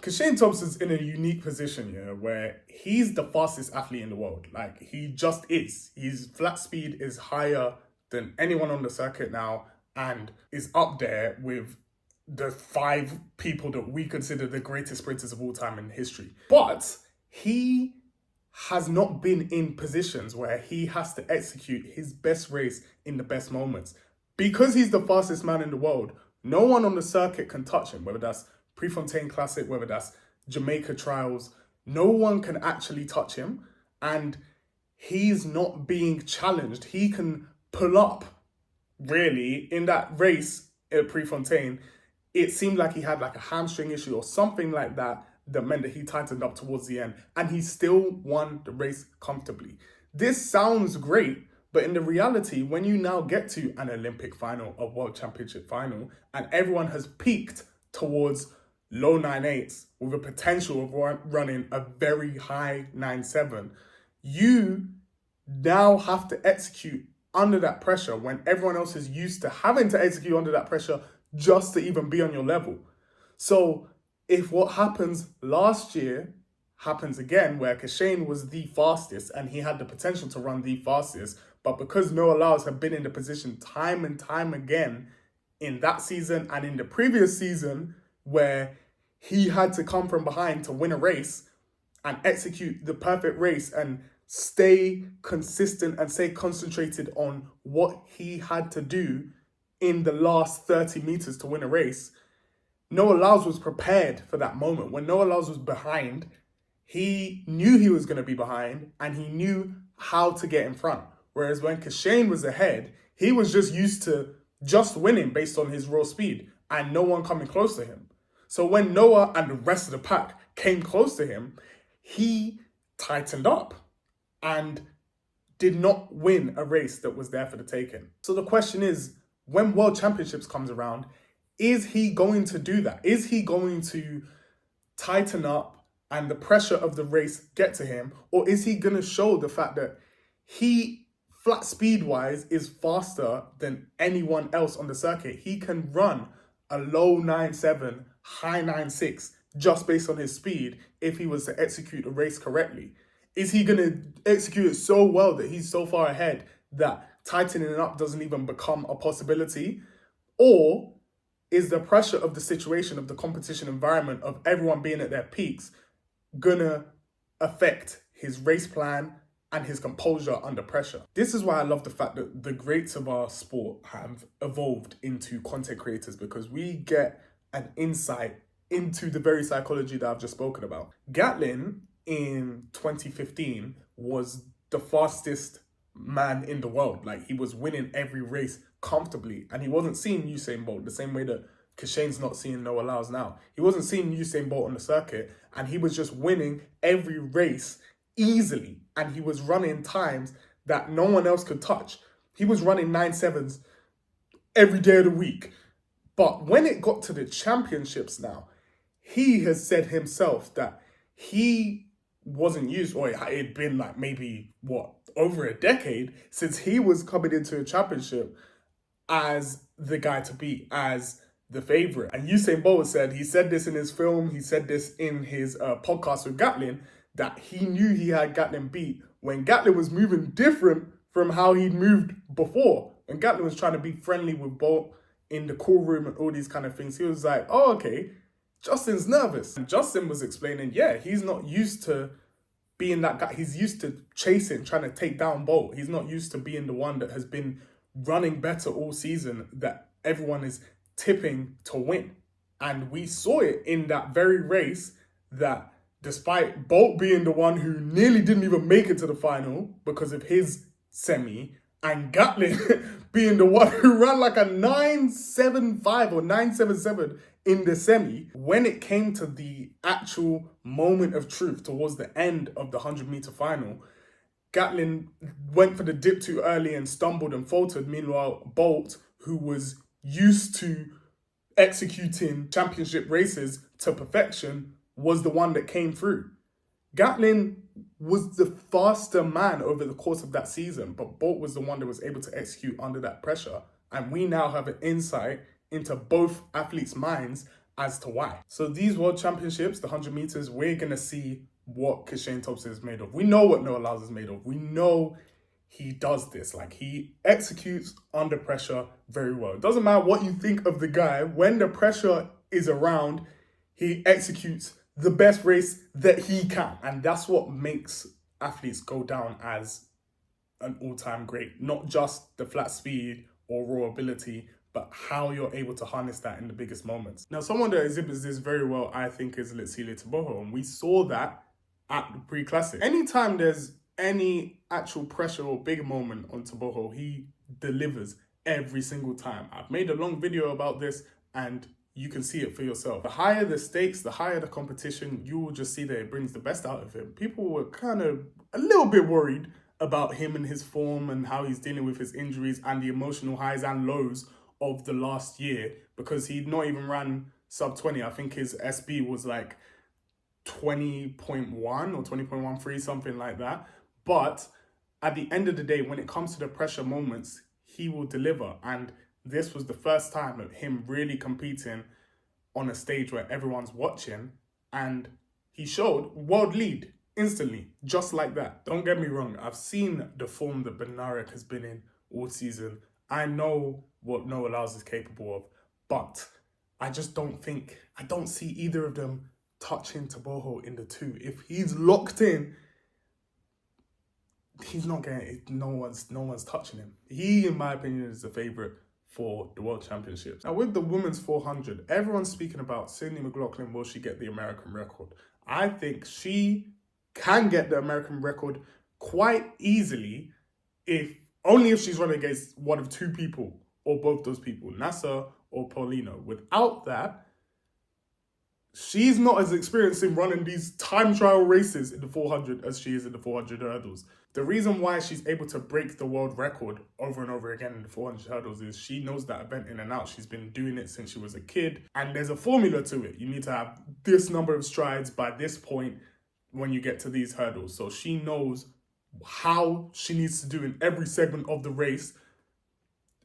Kishane Thompson's in a unique position here where he's the fastest athlete in the world. Like, he just is. His flat speed is higher than anyone on the circuit now and is up there with the 5 people that we consider the greatest sprinters of all time in history. But he has not been in positions where he has to execute his best race in the best moments. Because he's the fastest man in the world, no one on the circuit can touch him, whether that's Prefontaine Classic, whether that's Jamaica Trials. No one can actually touch him, and he's not being challenged. He can pull up, really, in that race at Prefontaine. It seemed like he had like a hamstring issue or something like that meant that he tightened up towards the end, and he still won the race comfortably. This sounds great, but in the reality, when you now get to an Olympic final, a World Championship final, and everyone has peaked towards low 9.8s with a potential of running a very high 9.7, you now have to execute under that pressure when everyone else is used to having to execute under that pressure just to even be on your level. So if what happens last year happens again, where Kishane was the fastest and he had the potential to run the fastest, but because Noah Lyles had been in the position time and time again in that season and in the previous season where he had to come from behind to win a race and execute the perfect race and stay consistent and stay concentrated on what he had to do in the last 30 meters to win a race, Noah Lyles was prepared for that moment. When Noah Lyles was behind, he knew he was going to be behind and he knew how to get in front. Whereas when Kishane was ahead, he was just used to just winning based on his raw speed and no one coming close to him. So when Noah and the rest of the pack came close to him, he tightened up and did not win a race that was there for the taking. So the question is, when World Championships comes around, is he going to do that? Is he going to tighten up and the pressure of the race get to him? Or is he going to show the fact that he, flat speed-wise, is faster than anyone else on the circuit? He can run a low 9.7, high 9.6 just based on his speed if he was to execute a race correctly. Is he going to execute it so well that he's so far ahead that tightening it up doesn't even become a possibility? Or is the pressure of the situation, of the competition environment, of everyone being at their peaks, gonna affect his race plan and his composure under pressure? This is why I love the fact that the greats of our sport have evolved into content creators, because we get an insight into the very psychology that I've just spoken about. Gatlin in 2015 was the fastest man in the world. Like, he was winning every race comfortably, and he wasn't seeing Usain Bolt the same way that Kishane's not seeing Noah Lyles now. He wasn't seeing Usain Bolt on the circuit, and he was just winning every race easily, and he was running times that no one else could touch. He was running 9.7s every day of the week. But when it got to the championships now, he has said himself that he wasn't used, or it had been like maybe, over a decade since he was coming into a championship as the guy to beat, as the favorite. And Usain Bolt said, he said this in his film, he said this in his podcast with Gatlin, that he knew he had Gatlin beat when Gatlin was moving different from how he'd moved before. And Gatlin was trying to be friendly with Bolt in the cool room and all these kind of things. He was like, oh, okay, Justin's nervous. And Justin was explaining, yeah, he's not used to being that guy. He's used to chasing, trying to take down Bolt. He's not used to being the one that has been running better all season, that everyone is tipping to win. And we saw it in that very race that despite Bolt being the one who nearly didn't even make it to the final because of his semi, and Gatlin being the one who ran like a 9.75 or 9.77 in the semi, when it came to the actual moment of truth towards the end of the 100-meter final, Gatlin went for the dip too early and stumbled and faltered. Meanwhile, Bolt, who was used to executing championship races to perfection, was the one that came through. Gatlin was the faster man over the course of that season, but Bolt was the one that was able to execute under that pressure. And we now have an insight into both athletes' minds as to why. So these World Championships, the 100 meters, we're going to see what Kishane Thompson is made of. We know what Noah Lyles is made of. We know he does this. Like, he executes under pressure very well. It doesn't matter what you think of the guy. When the pressure is around, he executes the best race that he can. And that's what makes athletes go down as an all-time great. Not just the flat speed or raw ability, but how you're able to harness that in the biggest moments. Now, someone that exhibits this very well, I think, is Letsile Tebogo. And we saw that at the pre-classic. Anytime there's any actual pressure or big moment on Tebogo, he delivers every single time. I've made a long video about this and you can see it for yourself. The higher the stakes, the higher the competition, you will just see that it brings the best out of him. People were kind of a little bit worried about him and his form and how he's dealing with his injuries and the emotional highs and lows of the last year, because he'd not even ran sub 20. I think his SB was like 20.1 or 20.13, something like that. But at the end of the day, when it comes to the pressure moments, he will deliver. And this was the first time of him really competing on a stage where everyone's watching. And he showed world lead instantly, just like that. Don't get me wrong. I've seen the form that Bednarek has been in all season. I know what Noah Lyles is capable of, but I just don't see either of them touching Tebogo in the two. If he's locked in, he's not getting it. No one's touching him. He, in my opinion, is the favourite for the World Championships. Now, with the women's 400, everyone's speaking about Sydney McLaughlin. Will she get the American record? I think she can get the American record quite easily, only if she's running against one of two people, or both those people, Nasa or Paulino. Without that, she's not as experienced in running these time trial races in the 400 as she is in the 400 hurdles. The reason why she's able to break the world record over and over again in the 400 hurdles is she knows that event in and out. She's been doing it since she was a kid, and there's a formula to it. You need to have this number of strides by this point when you get to these hurdles. So she knows how she needs to do in every segment of the race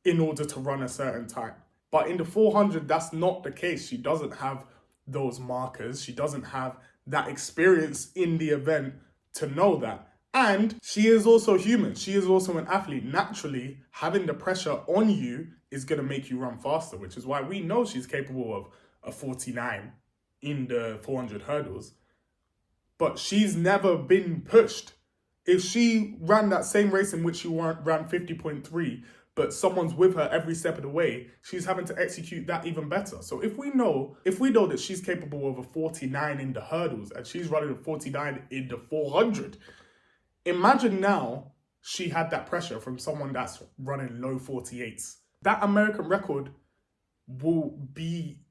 in order to run a certain time. But in the 400, that's not the case. She doesn't have those markers. She doesn't have that experience in the event to know that. And she is also human. She is also an athlete. Naturally, having the pressure on you is going to make you run faster, which is why we know she's capable of a 49 in the 400 hurdles. But she's never been pushed. If she ran that same race in which she ran 50.3, but someone's with her every step of the way, she's having to execute that even better. So if we know that she's capable of a 49 in the hurdles and she's running a 49 in the 400, imagine now she had that pressure from someone that's running low 48s. That American record will be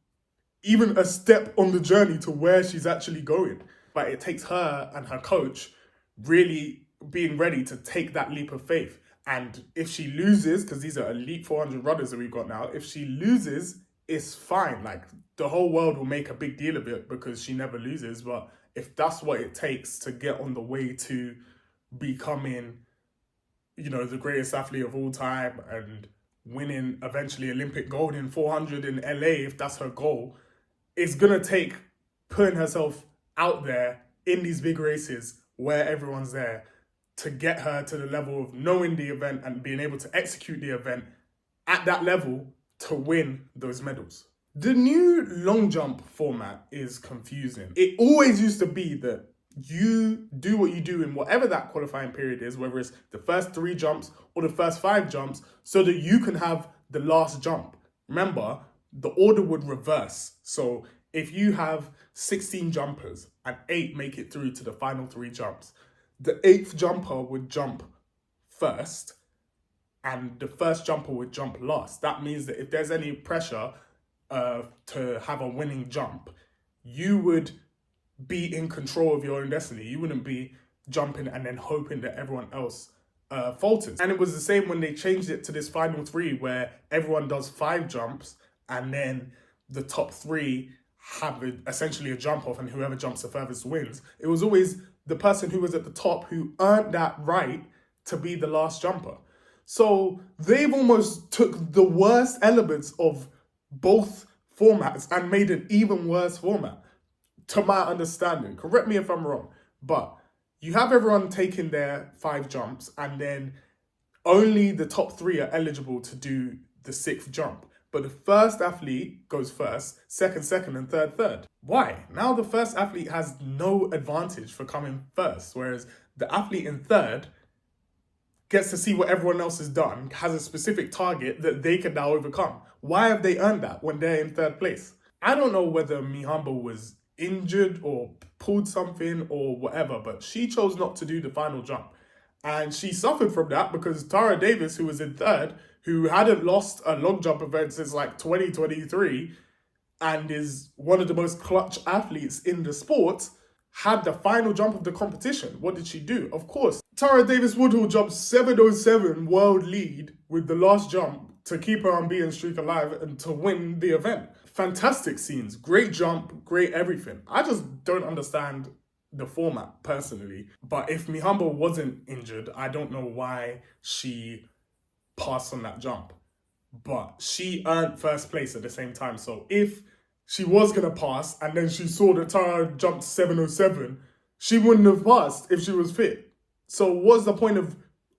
even a step on the journey to where she's actually going. But it takes her and her coach really being ready to take that leap of faith. And if she loses, because these are elite 400 runners that we've got now, if she loses, it's fine. Like, the whole world will make a big deal of it because she never loses. But if that's what it takes to get on the way to becoming, the greatest athlete of all time and winning eventually Olympic gold in 400 in LA, if that's her goal, it's going to take putting herself out there in these big races where everyone's there to get her to the level of knowing the event and being able to execute the event at that level to win those medals. The new long jump format is confusing. It always used to be that you do what you do in whatever that qualifying period is, whether it's the first 3 jumps or the first 5 jumps, so that you can have the last jump. Remember, the order would reverse. So if you have 16 jumpers and 8 make it through to the final 3 jumps, the 8th jumper would jump first and the first jumper would jump last. That means that if there's any pressure to have a winning jump, you would be in control of your own destiny. You wouldn't be jumping and then hoping that everyone else falters. And it was the same when they changed it to this final 3 where everyone does 5 jumps and then the top 3 have essentially a jump off and whoever jumps the furthest wins. It was always the person who was at the top who earned that right to be the last jumper. So they've almost took the worst elements of both formats and made an even worse format, to my understanding. Correct me if I'm wrong, but you have everyone taking their 5 jumps and then only the top 3 are eligible to do the 6th jump. But the first athlete goes first, second, and third. Why? Now the first athlete has no advantage for coming first, whereas the athlete in third gets to see what everyone else has done, has a specific target that they can now overcome. Why have they earned that when they're in third place? I don't know whether Mihambo was injured or pulled something or whatever, but she chose not to do the final jump. And she suffered from that because Tara Davis, who was in third, who hadn't lost a long jump event since like 2023 and is one of the most clutch athletes in the sport, had the final jump of the competition. What did she do? Of course, Tara Davis-Woodhall jumped 7:07 world lead with the last jump to keep her unbeaten streak alive and to win the event. Fantastic scenes, great jump, great everything. I just don't understand the format personally. But if Mihambo wasn't injured, I don't know why she passed on that jump. But she earned first place at the same time. So if she was going to pass and then she saw that Tara jumped 7:07, she wouldn't have passed if she was fit. So what's the point of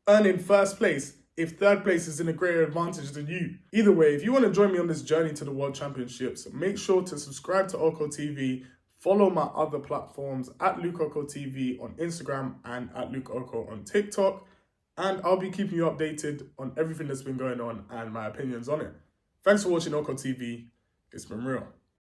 earning first place if third place is in a greater advantage than you? Either way, if you want to join me on this journey to the World Championships, make sure to subscribe to Oko TV, follow my other platforms at Luke Oko TV on Instagram and at Luke Oko on TikTok, and I'll be keeping you updated on everything that's been going on and my opinions on it. Thanks for watching Oko TV. It's been real.